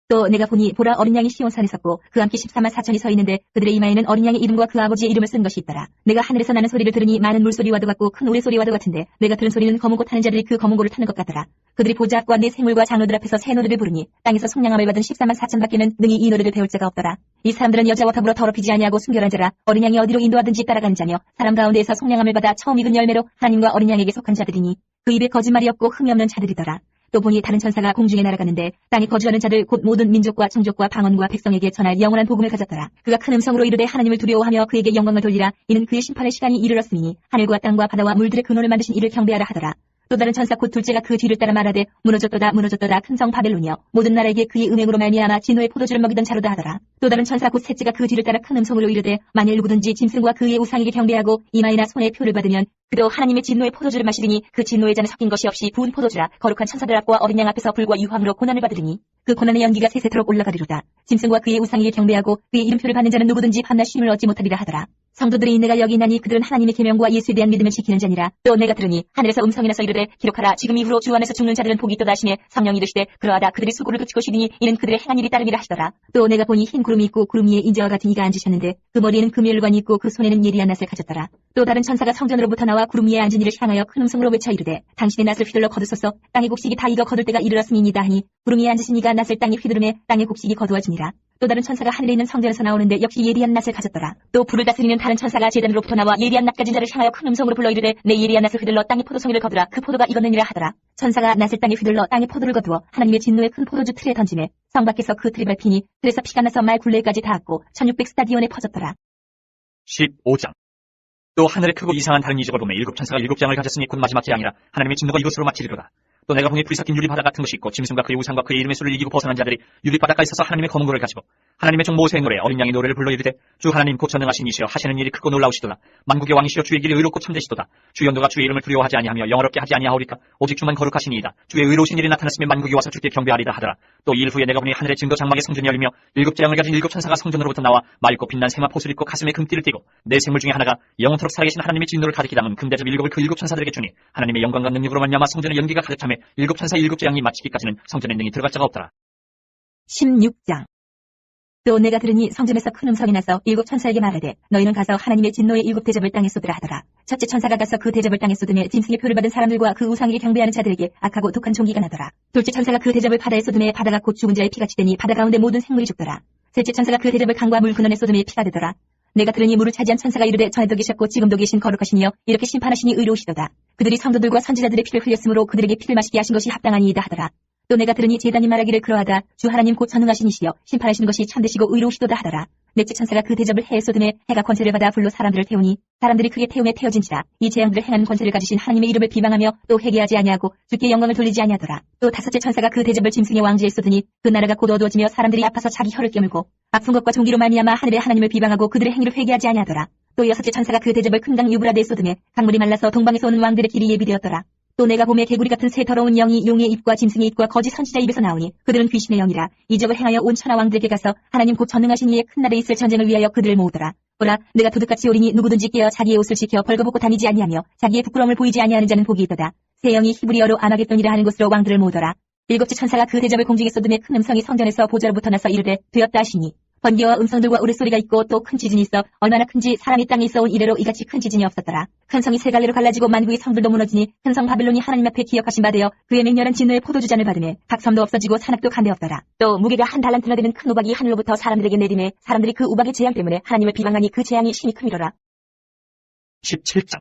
또 내가 보니 보라 어린 양이 시온산에 섰고 그 함께 14만 4천이 서 있는데 그들의 이마에는 어린 양의 이름과 그 아버지의 이름을 쓴 것이 있더라. 내가 하늘에서 나는 소리를 들으니 많은 물소리와도 같고 큰 우레소리와도 같은데 내가 들은 소리는 검은 고 타는 자들이 그 검은 고를 타는 것 같더라. 그들이 보좌 앞과 내 생물과 장로들 앞에서 새 노래를 부르니 땅에서 속량함을 받은 14만 4천 밖에는 능히 이 노래를 배울 자가 없더라. 이 사람들은 여자와 더불어 더럽히지 아니하고 순결한 자라. 어린 양이 어디로 인도하든지 따라가는 자며 사람 가운데에서 속량함을 받아 처음 익은 열매로 하나님과 어린 양에게 속한 자들이니 그 입에 거짓말이 없고 흠이 없는 자들이더라. 또 보니 다른 천사가 공중에 날아가는데 땅에 거주하는 자들 곧 모든 민족과 종족과 방언과 백성에게 전할 영원한 복음을 가졌더라. 그가 큰 음성으로 이르되 하나님을 두려워하며 그에게 영광을 돌리라. 이는 그의 심판의 시간이 이르렀으니 하늘과 땅과 바다와 물들의 근원을 만드신 이를 경배하라 하더라. 또 다른 천사 곧 둘째가 그 뒤를 따라 말하되 무너졌도다 무너졌도다 큰 성 바벨론이여 모든 나라에게 그의 음행으로 말미암아 진노의 포도주를 먹이던 자로다 하더라. 또 다른 천사 곧 셋째가 그 뒤를 따라 큰 음성으로 이르되 만일 누구든지 짐승과 그의 우상에게 경배하고 이마이나 손에 표를 받으면 그도 하나님의 진노의 포도주를 마시리니 그 진노의 잔에 섞인 것이 없이 부은 포도주라. 거룩한 천사들 앞과 어린 양 앞에서 불과 유황으로 고난을 받으리니 그 고난의 연기가 세세토록 올라가리로다. 짐승과 그의 우상에게 경배하고 그의 이름표를 받는 자는 누구든지 밤낮 쉼을 얻지 못하리라 하더라. 성도들의 인내가 여기 있나니 그들은 하나님의 계명과 예수에 대한 믿음을 지키는 자니라. 또 내가 들으니 하늘에서 음성이 나서 이르되 기록하라. 지금 이후로 주 안에서 죽는 자들은 복이 있도다 하시며 성령이 이르시되 그러하다 그들이 수고를 그치고 쉬리니 이는 그들의 행한 일이 따름이라 하시더라. 또 내가 보니 흰 구름이 있고 구름 위에 인자와 같은 이가 앉으셨는데 그 머리에는 금혈관이 있고 그 손에는 예리한 낫을 가졌더라. 또 다른 천사가 성전으로부터 나와 구름 위에 앉은 이를 향하여 큰 음성으로 외쳐 이르되 당신의 낫을 휘둘러 거두소서. 땅의 곡식이 다 익어 거둘 때가 이르렀음이니이다 하니 구름 위에 앉으신 이가 낫을 땅에 휘두르매 땅의 곡식이 거두어지니라. 또 다른 천사가 하늘에 있는 성전에서 나오는데 역시 예리한 낫을 가졌더라. 또 불을 다스리는 다른 천사가 제단으로부터 나와 예리한 낫 가진 자를 향하여 큰 음성으로 불러 이르되 내 예리한 낫을 휘둘러 땅의 포도송이를 거두라. 그 포도가 익었느니라 하더라. 천사가 낫을 땅에 휘둘러 땅의 포도를 거두어 하나님의 진노의 큰 포도주 틀에 던지매 성 밖에서 그 틀이 밟히니 틀에서 피가 나서 말 굴레까지 닿았고 1600 스타디온에 퍼졌더라. 15장. 또 하늘에 크고 이상한 다른 이적을 보며 일곱 천사가 일곱 장을 가졌으니 곧 마지막 재앙이라. 하나님의 진노가 이것으로 마치리로다. 또 내가 보니 불이 섞인 유리바다 같은 것이 있고 짐승과 그의 우상과 그의 이름의 수를 이기고 벗어난 자들이 유리바다가에 있어서 하나님의 검은 고를 가지고 하나님의 종 모세의 노래 어린 양의 노래를 불러 이르되 주 하나님 곧 전능하신 이시여 하시는 일이 크고 놀라우시도다. 만국의 왕이시여 주의 길이 의롭고 참되시도다. 주 연도가 주의 이름을 두려워하지 아니하며 영어롭게 하지 아니하오리까. 오직 주만 거룩하시니이다. 주의 의로우신 일이 나타났으면 만국이 와서 주께 경배하리다 하더라. 또 이 일 후에 내가 보니 하늘의 증거 장막의 성전이 열리며 일곱 재앙을 가진 일곱 천사가 성전으로부터 나와 맑고 빛난 세마 옷을 입고 가슴에 금띠를 띠고 내 생물 중에 하나가 영원토록 살아계신 하나님의 진노를 가득히 담은 금대접 일곱을 그 일곱 천사들에게 주니 하나님의 영광과 능력으로 말미암아 성전의 연기가 가득 차며 일곱 천사 일곱 재앙이 마치기까지는 성전에 능히 들어갈 자가 없더라. 16장. 또 내가 들으니 성전에서 큰 음성이 나서 일곱 천사에게 말하되 너희는 가서 하나님의 진노의 일곱 대접을 땅에 쏟으라 하더라. 첫째 천사가 가서 그 대접을 땅에 쏟으며 짐승의 표를 받은 사람들과 그 우상에게 경배하는 자들에게 악하고 독한 종기가 나더라. 둘째 천사가 그 대접을 바다에 쏟으며 바다가 곧 죽은 자의 피같이 되니 바다 가운데 모든 생물이 죽더라. 셋째 천사가 그 대접을 강과 물 근원에 쏟으며 피가 되더라. 내가 들으니 물을 차지한 천사가 이르되 전에도 계셨고 지금도 계신 거룩하시니여 이렇게 심판하시니 의로우시도다. 그들이 성도들과 선지자들의 피를 흘렸으므로 그들에게 피를 마시게 하신 것이 합당하니이다 하더라. 또 내가 들으니 제단이 말하기를 그러하다. 주 하나님 곧 전능하신 이시여 심판하시는 것이 참되시고 의로우시도다 하더라. 넷째 천사가 그 대접을 해에 쏟으매 해가 권세를 받아 불로 사람들을 태우니 사람들이 크게 태움에 태워진지라. 이 재앙들을 행하는 권세를 가지신 하나님의 이름을 비방하며 또 회개하지 아니하고 주께 영광을 돌리지 아니하더라. 또 다섯째 천사가 그 대접을 짐승의 왕지에 쏟으니 그 나라가 곧 어두워지며 사람들이 아파서 자기 혀를 깨물고 아픈 것과 종기로 말미암아 하늘의 하나님을 비방하고 그들의 행위를 회개하지 아니하더라. 또 여섯째 천사가 그 대접을 큰 강 유브라데에 쏟으매 강물이 말라서 동방에서 오는 왕들의 길이 예비되었더라. 또 내가 봄에 개구리 같은 새 더러운 영이 용의 입과 짐승의 입과 거짓 선지자 입에서 나오니 그들은 귀신의 영이라. 이적을 행하여 온 천하 왕들에게 가서 하나님 곧 전능하신 이의 큰 날에 있을 전쟁을 위하여 그들을 모으더라. 보라 내가 도둑같이 오리니 누구든지 깨어 자기의 옷을 지켜 벌거벗고 다니지 아니하며 자기의 부끄러움을 보이지 아니하는 자는 복이 있도다. 새 영이 히브리어로 아마겟돈이라 하는 곳으로 왕들을 모으더라. 일곱째 천사가 그 대접을 공중에 쏟으며 큰 음성이 성전에서 보좌로부터 나서 이르되 되었다 하시니 번개와 음성들과 우레소리가 있고 또 큰 지진이 있어 얼마나 큰지 사람이 땅에 있어온 이래로 이같이 큰 지진이 없었더라. 큰 성이 세 갈래로 갈라지고 만국의 성들도 무너지니 큰 성 바벨론이 하나님 앞에 기억하신 바 되어 그의 맹렬한 진노의 포도주잔을 받으며 각 섬도 없어지고 산악도 간대없더라. 또 무게가 한 달란트나 되는 큰 우박이 하늘로부터 사람들에게 내리매 사람들이 그 우박의 재앙 때문에 하나님을 비방하니 그 재앙이 심히 크미로라. 17장.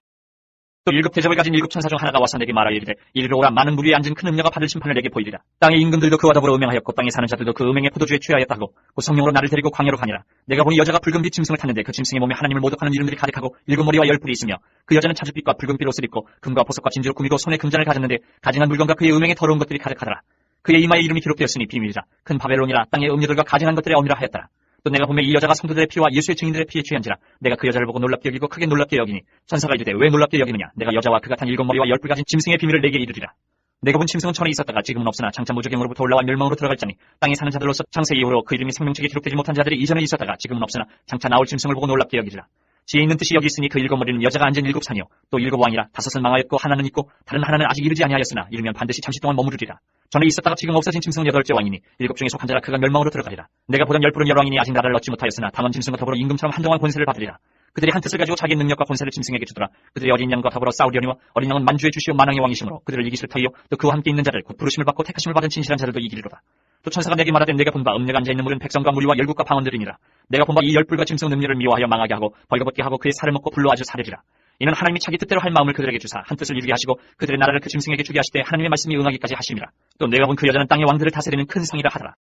또 일곱 대접을 가진 일곱 천사 중 하나가 와서 내게 말하여 이르되 이리로 오라. 많은 물 위에 앉은 큰 음녀가 받을 심판을 내게 보이리라. 땅의 임금들도 그와 더불어 음행하였고 땅에 사는 자들도 그 음행의 포도주에 취하였다 하고 곧 성령으로 나를 데리고 광야로 가니라. 내가 보니 여자가 붉은빛 짐승을 탔는데 그 짐승의 몸에 하나님을 모독하는 이름들이 가득하고 일곱 머리와 열 뿔이 있으며 그 여자는 자줏빛과 붉은빛 옷을 입고 금과 보석과 진주로 꾸미고 손에 금잔을 가졌는데 가증한 물건과 그의 음행에 더러운 것들이 가득하더라. 그의 이마에 이름이 기록되었으니 비밀이라. 큰 바벨론이라. 땅의 음녀들과 가증한 것들의 어미라 하였더라. 또 내가 보면 이 여자가 성도들의 피와 예수의 증인들의 피에 취한지라. 내가 그 여자를 보고 놀랍게 여기고 크게 놀랍게 여기니 천사가 이르되 왜 놀랍게 여기느냐. 내가 여자와 그 같은 일곱 머리와 열 뿔 가진 짐승의 비밀을 내게 이르리라. 내가 본 짐승은 천에 있었다가 지금은 없으나 장차 무적영으로부터 올라와 멸망으로 들어갈 자니 땅에 사는 자들로서 창세 이후로 그 이름이 생명책에 기록되지 못한 자들이 이전에 있었다가 지금은 없으나 장차 나올 짐승을 보고 놀랍게 여기리라. 지혜 있는 뜻이 여기 있으니 그 일곱 머리는 여자가 앉은 일곱 산이요 또 일곱 왕이라. 다섯은 망하였고 하나는 있고 다른 하나는 아직 이르지 아니하였으나 이르면 반드시 잠시 동안 머무르리라. 전에 있었다가 지금 없어진 짐승은 여덟째 왕이니 일곱 중에 속한 자라 그가 멸망으로 들어가리라. 내가 보던 열 뿔은 열 왕이니 아직 나라를 얻지 못하였으나 다만 짐승과 더불어 임금처럼 한동안 권세를 받으리라. 그들이 한 뜻을 가지고 자기의 능력과 권세를 짐승에게 주더라. 그들이 어린 양과 더불어 싸우려니와 어린 양은 만주의 주시오 만왕의 왕이시므로 그들을 이기실 터이요 또 그와 함께 있는 자들 곧 부르심을 받고 택하심을 받은 진실한 자들도 이기리로다. 또 천사가 내게 말하되 내가 본 바 음녀가 앉아있는 물은 백성과 무리와 열국과 방언들이니라. 내가 본 바 이 열뿔과 짐승 음녀를 미워하여 망하게 하고 벌거벗게 하고 그의 살을 먹고 불로 아주 사르리라. 이는 하나님이 자기 뜻대로 할 마음을 그들에게 주사 한 뜻을 이루게 하시고 그들의 나라를 그 짐승에게 주게 하시되 하나님의 말씀이 응하기까지 하심이라. 또 내가 본 그 여자는 땅의 왕들을 다스리는 큰 성이라 하더라.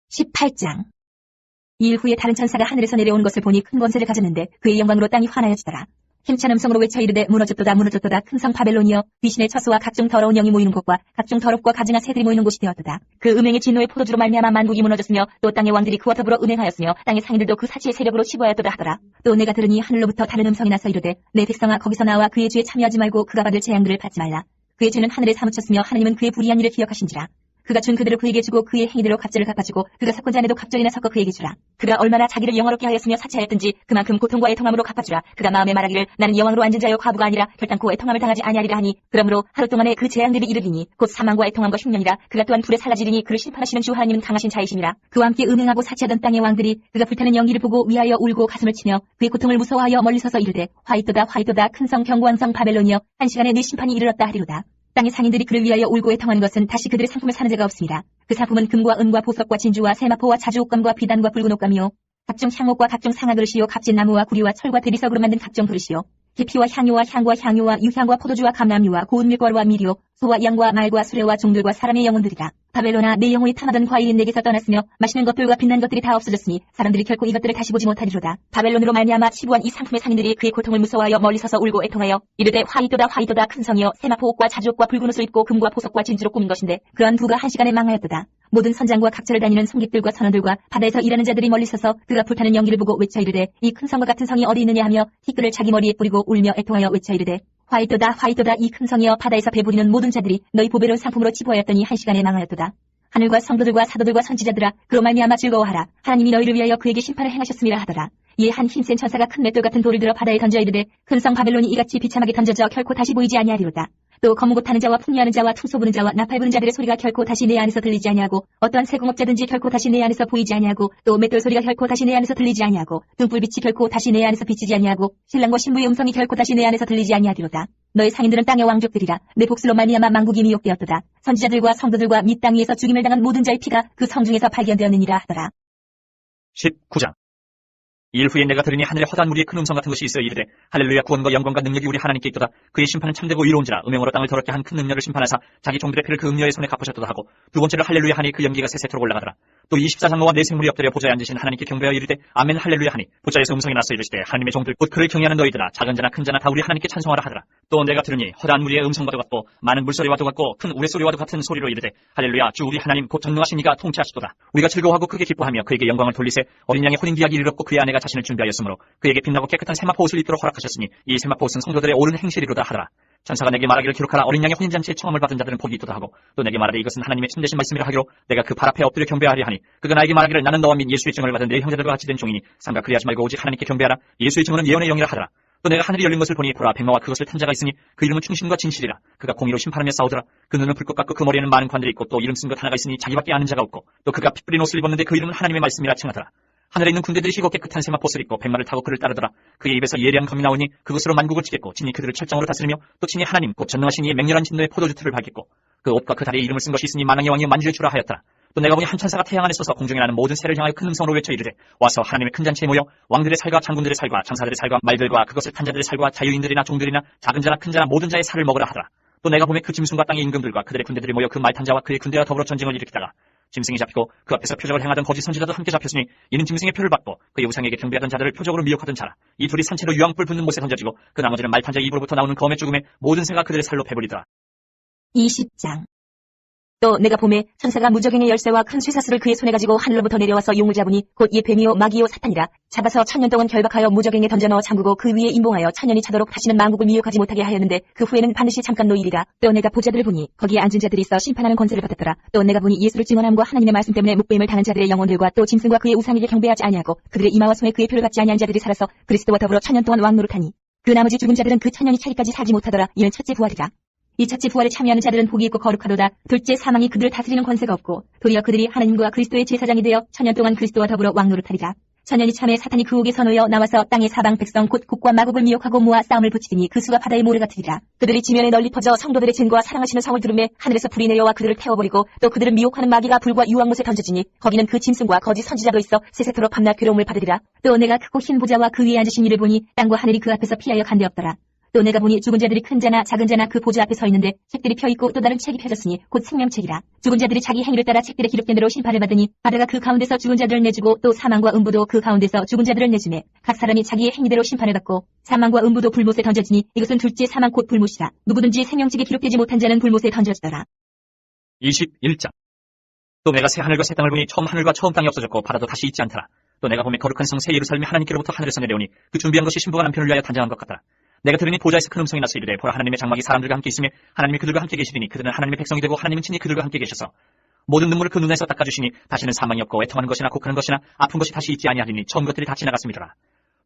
18장. 이 일 후에 다른 천사가 하늘에서 내려온 것을 보니 큰 권세를 가졌는데 그의 영광으로 땅이 환하여지더라. 힘찬 음성으로 외쳐 이르되 무너졌도다 무너졌도다 큰 성 바벨론이여 귀신의 처소와 각종 더러운 영이 모이는 곳과 각종 더럽고 가증한 새들이 모이는 곳이 되었도다. 그 음행의 진노의 포도주로 말미암아 만국이 무너졌으며 또 땅의 왕들이 그와 더불어 음행하였으며 땅의 상인들도 그 사치의 세력으로 치부하였도다 하더라. 또 내가 들으니 하늘로부터 다른 음성이 나서 이르되 내 백성아 거기서 나와 그의 죄에 참여하지 말고 그가 받을 재앙들을 받지 말라. 그의 죄는 하늘에 사무쳤으며 하나님은 그의 불의한 일을 기억하신지라. 그가 준 그들을 그에게 주고 그의 행위대로 갑절을 갚아주고 그가 섞은 잔에도 갑절이나 섞어 그에게 주라. 그가 얼마나 자기를 영화롭게 하였으며 사치하였든지 그만큼 고통과 애통함으로 갚아주라. 그가 마음에 말하기를 나는 여왕으로 앉은 자여 과부가 아니라 결단코 애통함을 당하지 아니하리라 하니 그러므로 하루 동안에 그 재앙들이 이르리니 곧 사망과 애통함과 흉년이라. 그가 또한 불에 살라지리니 그를 심판하시는 주 하나님은 강하신 자이심이라. 그와 함께 음행하고 사치하던 땅의 왕들이 그가 불타는 연기를 보고 위하여 울고 가슴을 치며 그의 고통을 무서워하여 멀리 서서 이르되 화이토다 화이토다 큰 성 경고왕성 바벨론이여 한 시간에 네 심판이 이르렀다 하리로다. 땅의 상인들이 그를 위하여 울고 애통하는 것은 다시 그들의 상품을 사는 자가 없습니다. 그 상품은 금과 은과 보석과 진주와 세마포와 자주옥감과 비단과 붉은 옷감이요 각종 향옥과 각종 상아그릇이요 값진 나무와 구리와 철과 대리석으로 만든 각종 그릇이요 계피와 향유와 향과 향유와 유향과 포도주와 감람유와 고운 밀가루와 미리오, 소와 양과 말과 수레와 종들과 사람의 영혼들이다. 바벨론아, 내 영혼이 탐하던 과일이 내게서 떠났으며 마시는 것들과 빛난 것들이 다 없어졌으니 사람들이 결코 이것들을 다시 보지 못하리로다. 바벨론으로 말미암아 치부한 이 상품의 상인들이 그의 고통을 무서워하여 멀리 서서 울고 애통하여 이르되 화이도다 화이도다 큰 성이여 세마포 옷과 자주옷과 붉은 옷을 입고 금과 보석과 진주로 꾸민 것인데 그러한 부가 한 시간에 망하였도다. 모든 선장과 각처를 다니는 송객들과 선원들과 바다에서 일하는 자들이 멀리 서서 그가 불타는 연기를 보고 외쳐 이르되 이 큰 성과 같은 성이 어디 있느냐 하며 티끌을 자기 머리에 뿌리고 울며 애통하여 외쳐 이르되 화이토다 화이토다 이 큰 성이여 바다에서 배부리는 모든 자들이 너희 보배로운 상품으로 치부하였더니 한 시간에 망하였도다. 하늘과 성도들과 사도들과 선지자들아 그로 말미암아 즐거워하라. 하나님이 너희를 위하여 그에게 심판을 행하셨음이라 하더라. 이에 한 힘센 천사가 큰 맷돌 같은 돌을 들어 바다에 던져 이르되 큰 성 바벨론이 이같이 비참하게 던져져 결코 다시 보이지 아니하리로다. 또 검은 옷 타는 자와 풍류하는 자와 퉁소 부는 자와 나팔 부는 자들의 소리가 결코 다시 내 안에서 들리지 아니하고 어떠한 세공업자든지 결코 다시 내 안에서 보이지 아니하고 또 맷돌 소리가 결코 다시 내 안에서 들리지 아니하고 등불빛이 결코 다시 내 안에서 비치지 아니하고 신랑과 신부의 음성이 결코 다시 내 안에서 들리지 아니하리로다. 너의 상인들은 땅의 왕족들이라. 내 복술로 말미암아 만국이 미혹되었도다. 선지자들과 성도들과 및 땅 위에서 죽임을 당한 모든 자의 피가 그 성 중에서 발견되었느니라 하더라. 19장. 일 후에 내가 들으니 하늘에 허다한 무리의 큰 음성 같은 것이 있어 이르되 할렐루야 구원과 영광과 능력이 우리 하나님께 있도다. 그의 심판은 참되고 의로운지라 음행으로 땅을 더럽게 한 큰 능력을 심판하사 자기 종들의 피를 그 음녀의 손에 갚으셨도다 하고 두 번째로 할렐루야 하니 그 연기가 세세토록 올라가더라. 또 24장로와 네 생물이 엎드려 보좌에 앉으신 하나님께 경배하여 이르되 아멘 할렐루야 하니 보좌에서 음성이 났어 이르시되 하나님의 종들 곧 그를 경외하는 너희들아 작은 자나 큰 자나 다 우리 하나님께 찬송하라 하더라. 또 내가 들으니 허다한 무리의 음성과도 같고 많은 물소리와도 같고 큰 우레소리와도 같은 소리로 이르되 할렐루야 주 우리 하나님 곧 전능하신 이가 통치하시도다. 우리가 즐거워하고 크게 기뻐하며 그에게 영광을 돌리세 어린 양의 혼인기약이 이르렀고 그의 아내가 자신을 준비하였으므로 그에게 빛나고 깨끗한 세마포 옷을 입도록 허락하셨으니 이 세마포 옷은 성도들의 옳은 행실이로다 하더라. 천사가 내게 말하기를 기록하라. 어린 양의 혼인잔치에 청함을 받은 자들은 복이 있도다 하고 또 내게 말하되 이것은 하나님의 참되신 말씀이라 하기로 내가 그 발 앞에 엎드려 경배하리 하니 그가 나에게 말하기를 나는 너와 및 예수의 증언을 받은 내 형제들과 같이 된 종이니 삼가 그리하지 말고 오직 하나님께 경배하라. 예수의 증언은 예언의 영이라 하더라. 또 내가 하늘이 열린 것을 보니 보라 백마와 그것을 탄 자가 있으니 그 이름은 충신과 진실이라. 그가 공의로 심판하며 싸우더라. 그 눈은 불꽃 같고 그 머리에는 많은 관들이 있고 또 이름 쓴 것 하나가 있으니 자기밖에 아는 자가 없고 또 그가 피 뿌린 옷을 입었는데 그 이름은 하나님의 말씀이라 칭하더라. 하늘에 있는 군대들이 희고 깨끗한 세마포를 입고 백마를 타고 그를 따르더라. 그의 입에서 예리한 검이 나오니 그것으로 만국을 치겠고 친히 그들을 철장으로 다스리며 또 친히 하나님 곧 전능하신 이의 맹렬한 진노의 포도주틀을 밝겠고 그 옷과 그 다리에 이름을 쓴 것이 있으니 만왕의 왕이여 만주의 주라 하였더라. 또 내가 보니 한 천사가 태양 안에 서서 공중에 나는 모든 새를 향하여 큰 음성으로 외쳐 이르되 와서 하나님의 큰 잔치에 모여 왕들의 살과 장군들의 살과 장사들의 살과 말들과 그것을 탄 자들의 살과 자유인들이나 종들이나 작은 자나 큰 자나 모든 자의 살을 먹으라 하더라. 또 내가 보매 그 짐승과 땅의 임금들과 그들의 군대들이 모여 그 말 탄 자와 그의 군대와 더불어 전쟁을 일으키다가 짐승이 잡히고 그 앞에서 표적을 행하던 거짓 선지자도 함께 잡혔으니 이는 짐승의 표를 받고 그의 우상에게 경배하던 자들을 표적으로 미혹하던 자라. 이 둘이 산채로 유황불 붙는 못에 던져지고 그 나머지는 말 탄 자 입으로부터 나오는 검의 죽음에 모든 새가 그들의 살로 배부리더라. 20장. 또 내가 보매 천사가 무적행의 열쇠와 큰 쇠사슬을 그의 손에 가지고 하늘로부터 내려와서 용을 잡으니 곧 이 뱀이요 마귀요 사탄이라. 잡아서 1000년 동안 결박하여 무적행에 던져넣어 잠그고 그 위에 임봉하여 1000년이 차도록 다시는 만국을 미혹하지 못하게 하였는데 그 후에는 반드시 잠깐 노일이라. 또 내가 보자들을 보니 거기에 앉은 자들이 있어 심판하는 권세를 받았더라. 또 내가 보니 예수를 증언함과 하나님의 말씀 때문에 묵배임을 당한 자들의 영혼들과 또 짐승과 그의 우상에게 경배하지 아니하고 그들의 이마와 손에 그의 표를 받지 아니한 자들이 살아서 그리스도와 더불어 1000년 동안 왕노릇하니 그 나머지 죽은 자들은 그 1000년이 차기까지 살지 못하더라. 이는 첫째 부활이라. 이 첫째 부활에 참여하는 자들은 복이 있고 거룩하도다. 둘째 사망이 그들을 다스리는 권세가 없고 도리어 그들이 하나님과 그리스도의 제사장이 되어 1000년 동안 그리스도와 더불어 왕노릇하리라. 1000년이 참에 사탄이 그 옥에 서놓여 나와서 땅의 사방 백성 곧 국과 마국을 미혹하고 모아 싸움을 붙이더니 그 수가 바다의 모래 같으리라. 그들이 지면에 널리 퍼져 성도들의 증거와 사랑하시는 성을 들음에 하늘에서 불이 내려와 그들을 태워버리고 또 그들을 미혹하는 마귀가 불과 유황못에 던져지니 거기는 그 짐승과 거짓 선지자도 있어 세세토록 밤낮 괴로움을 받으리라. 또 내가 크고 흰 보좌와 그 위에 앉으신 이를 보니 땅과 하늘이 그 앞에서 피하여 간데없더라. 또 내가 보니 죽은 자들이 큰 자나 작은 자나 그 보좌 앞에 서 있는데 책들이 펴있고 또 다른 책이 펴졌으니 곧 생명책이라. 죽은 자들이 자기 행위를 따라 책들에 기록된 대로 심판을 받으니 바다가 그 가운데서 죽은 자들을 내주고 또 사망과 음부도 그 가운데서 죽은 자들을 내주매 각 사람이 자기의 행위대로 심판을 받고 사망과 음부도 불못에 던져지니 이것은 둘째 사망 곧 불못이라. 누구든지 생명책에 기록되지 못한 자는 불못에 던져지더라. 21장. 또 내가 새 하늘과 새 땅을 보니 처음 하늘과 처음 땅이 없어졌고 바다도 다시 있지 않더라. 또 내가 보매 거룩한 성 새 예루살렘이 하나님께로부터 하늘에서 내려오니 그 준비한 것이 신부가 남편을 위하여 단장한 것 같더라. 내가 들으니 보좌에서 큰 음성이 나서 이르되 보라 하나님의 장막이 사람들과 함께 있으며 하나님이 그들과 함께 계시리니 그들은 하나님의 백성이 되고 하나님은 친히 그들과 함께 계셔서 모든 눈물을 그 눈에서 닦아주시니 다시는 사망이 없고 애통하는 것이나 곡하는 것이나 아픈 것이 다시 있지 아니하리니 처음 것들이 다 지나갔음이더라.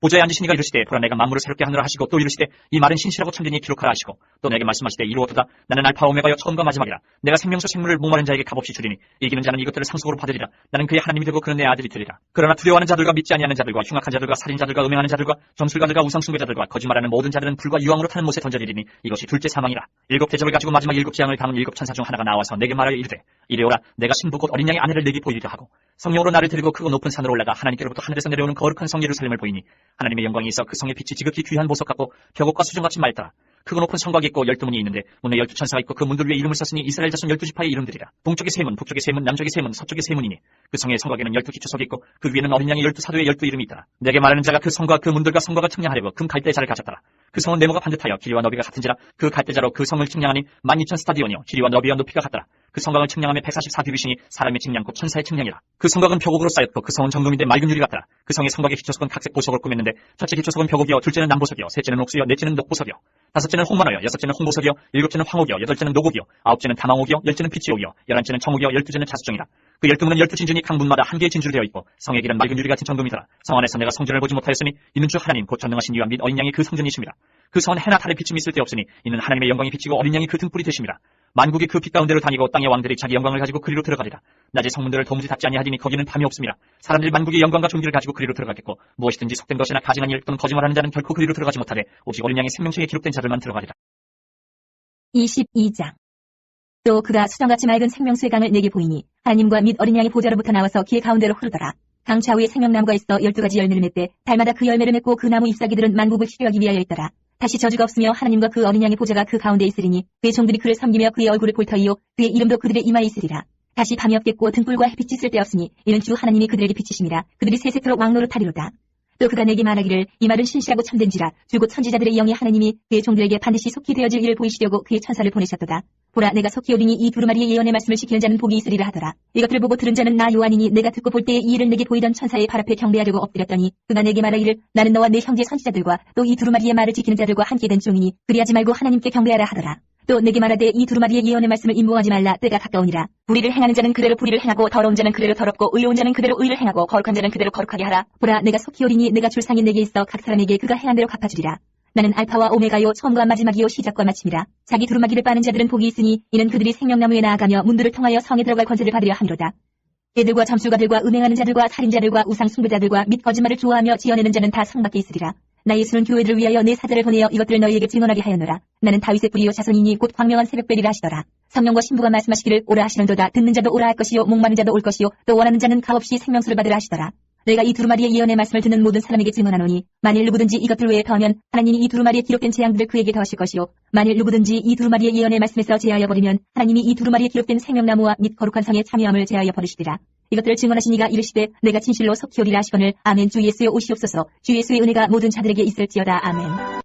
보좌에 앉으신 이가 이르시되 보라 내가 만물을 새롭게 하느라 하시고 또 이르시되 이 말은 신실하고 참되니 기록하라 하시고 또 내게 말씀하시되 이루어도다 나는 알파와 오메가여 처음과 마지막이라. 내가 생명수 생물을 목마른 자에게 값없이 주리니 이기는 자는 이것들을 상속으로 받으리라. 나는 그의 하나님이 되고 그는 내 아들이 되리라. 그러나 두려워하는 자들과 믿지 아니하는 자들과 흉악한 자들과 살인자들과 음행하는 자들과 점술가들과 우상숭배자들과 거짓말하는 모든 자들은 불과 유황으로 타는 못에 던져지리니 이것이 둘째 사망이라. 일곱 대접을 가지고 마지막 일곱 재앙을 담은 일곱 천사 중 하나가 나와서 내게 말하여 이르되 이래오라 내가 신부 곧 어린 양의 아내를 내게 보이리라 하고 성령으로 나를 데리고 크고 높은 산으로 올라가 하나님께로부터 하늘에서 내려오는 거룩한 성 예루살렘을 보이니 하나님의 영광이 있어 그 성의 빛이 지극히 귀한 보석 같고 벽옥과 수정같이 맑더라. 크고 높은 성곽이 있고 12문이 있는데 문에 12천사가 있고 그 문들 위에 이름을 썼으니 이스라엘 자손 12지파의 이름들이라. 동쪽의 세 문, 북쪽의 세 문, 남쪽의 세 문, 서쪽의 세 문이니 그 성의 성곽에는 12기초석이 있고 그 위에는 어린 양의 12사도의 12이름이 있더라. 내게 말하는 자가 그 성과 그 문들과 성곽을 측량하려고 금 갈대자를 가졌더라. 그 성은 네모가 반듯하여 길이와 너비가 같은지라. 그 갈대자로 그 성을 측량하니 12,000 스타디온이요 길이와 너비와 높이가 같더라. 그 성곽을 측량하며 144규빗이니 사람의 측량고 천사의 측량이라. 그 성곽은 벽옥으로 쌓였고 그 성은 정금인데 맑은 유리 같더라. 그 성의 성곽의 기초석은 각색 보석을 꾸몄는데 첫째 기초석은 벽옥이요 둘째는 남보석이요 셋째는 옥수요 넷째는 녹보석이요 다섯째는 홍만호요 여섯째는 홍보석이요 일곱째는 황옥이요 여덟째는 녹옥이요 아홉째는 다망옥이요 열째는 비치옥이요 열한째는 청옥이요 열두째는 자수정이라. 그 12문은 12진준이 각 문마다 한 개의 진주로 되어 있고 성의 길은 맑은 유리 같은 정금이더라. 성 안에서 내가 성전을 보지 못하였으니 이는 주 하나님 곧 전능하신 이와 및 어린 양이 그 성전이심이라. 그 성은 해나 달의 비침이 있을 데 없으니 이는 하나님의 영광이 비치고 어린 양이 그 등불이 되심이라. 만국이 그 빛 가운데로 다니고 땅의 왕들이 자기 영광을 가지고 그리로 들어가리라. 낮에 성문들을 도무지 닫지 아니하리니 거기는 밤이 없음이라. 사람들이 만국의 영광과 존귀를 가지고 그리로 들어가겠고 무엇이든지 속된 것이나 가증한 일 또는 거짓말하는 자는 결코 그리로 들어가지 못하되 오직 어린 양의 생명책에 기록된 자들만 들어가리라. 22장. 또 그가 수정같이 맑은 생명수의 강을 내게 보이니 하나님과 및 어린 양의 보좌로부터 나와서 길 가운데로 흐르더라. 강 좌우에 생명나무가 있어 12가지 열매를 맺되 달마다 그 열매를 맺고 그 나무 잎사귀들은 만국을 치료하기 위하여 있더라. 다시 저주가 없으며 하나님과 그 어린 양의 보좌가 그 가운데 있으리니 그의 종들이 그를 섬기며 그의 얼굴을 볼 터이요 그의 이름도 그들의 이마에 있으리라. 다시 밤이 없겠고 등불과 햇빛이 쓸데없으니 이는 주 하나님이 그들에게 비치심이라. 그들이 세세토록 왕노릇하리로다. 또 그가 내게 말하기를 이 말은 신실하고 참된지라. 주곧 천지자들의 영이 하나님이 그의 종들에게 반드시 속히 되어질 일을 보이시려고 그의 천사를 보내셨도다. 보라 내가 속히 오리니 이 두루마리의 예언의 말씀을 지키는 자는 복이 있으리라 하더라. 이것들을 보고 들은 자는 나 요한이니 내가 듣고 볼 때에 이 일을 내게 보이던 천사의 발 앞에 경배하려고 엎드렸더니 그가 내게 말하기를 나는 너와 내 형제 선지자들과 또 이 두루마리의 말을 지키는 자들과 함께 된 종이니 그리하지 말고 하나님께 경배하라 하더라. 또 내게 말하되 이 두루마리의 예언의 말씀을 임봉하지 말라. 때가 가까우니라. 불의를 행하는 자는 그대로 불의를 행하고 더러운 자는 그대로 더럽고 의로운 자는 그대로 의를 행하고 거룩한 자는 그대로 거룩하게 하라. 보라 내가 속히 오리니 내가 줄 상이 내게 있어 각 사람에게 그가 행한 대로 갚아주리라. 나는 알파와 오메가요 처음과 마지막이요 시작과 마침이라. 자기 두루마기를 빠는 자들은 복이 있으니 이는 그들이 생명나무에 나아가며 문들을 통하여 성에 들어갈 권세를 받으려 함이로다. 애들과 점술가들과 음행하는 자들과 살인자들과 우상 숭배자들과 및 거짓말을 좋아하며 지어내는 자는 다 성 밖에 있으리라. 나 예수는 교회들을 위하여 내 사자를 보내어 이것들을 너희에게 증언하게 하였노라. 나는 다윗의 뿌리요 자손이니 곧 광명한 새벽별이라 하시더라. 성령과 신부가 말씀하시기를 오라 하시는도다. 듣는 자도 오라 할 것이요 목마른 자도 올 것이요 또 원하는 자는 값없이 생명수를 받으라 하시더라. 내가 이 두루마리의 예언의 말씀을 듣는 모든 사람에게 증언하노니 만일 누구든지 이것들 외에 더하면 하나님이 이 두루마리에 기록된 재앙들을 그에게 더하실 것이요 만일 누구든지 이 두루마리의 예언의 말씀에서 제하여 버리면 하나님이 이 두루마리에 기록된 생명나무와 및 거룩한 성의 참여함을 제하여 버리시리라. 이것들을 증언하신 이가 이르시되 내가 진실로 속히 오리라 하시거늘 아멘. 주 예수의 오시옵소서. 주 예수의 은혜가 모든 자들에게 있을지어다. 아멘.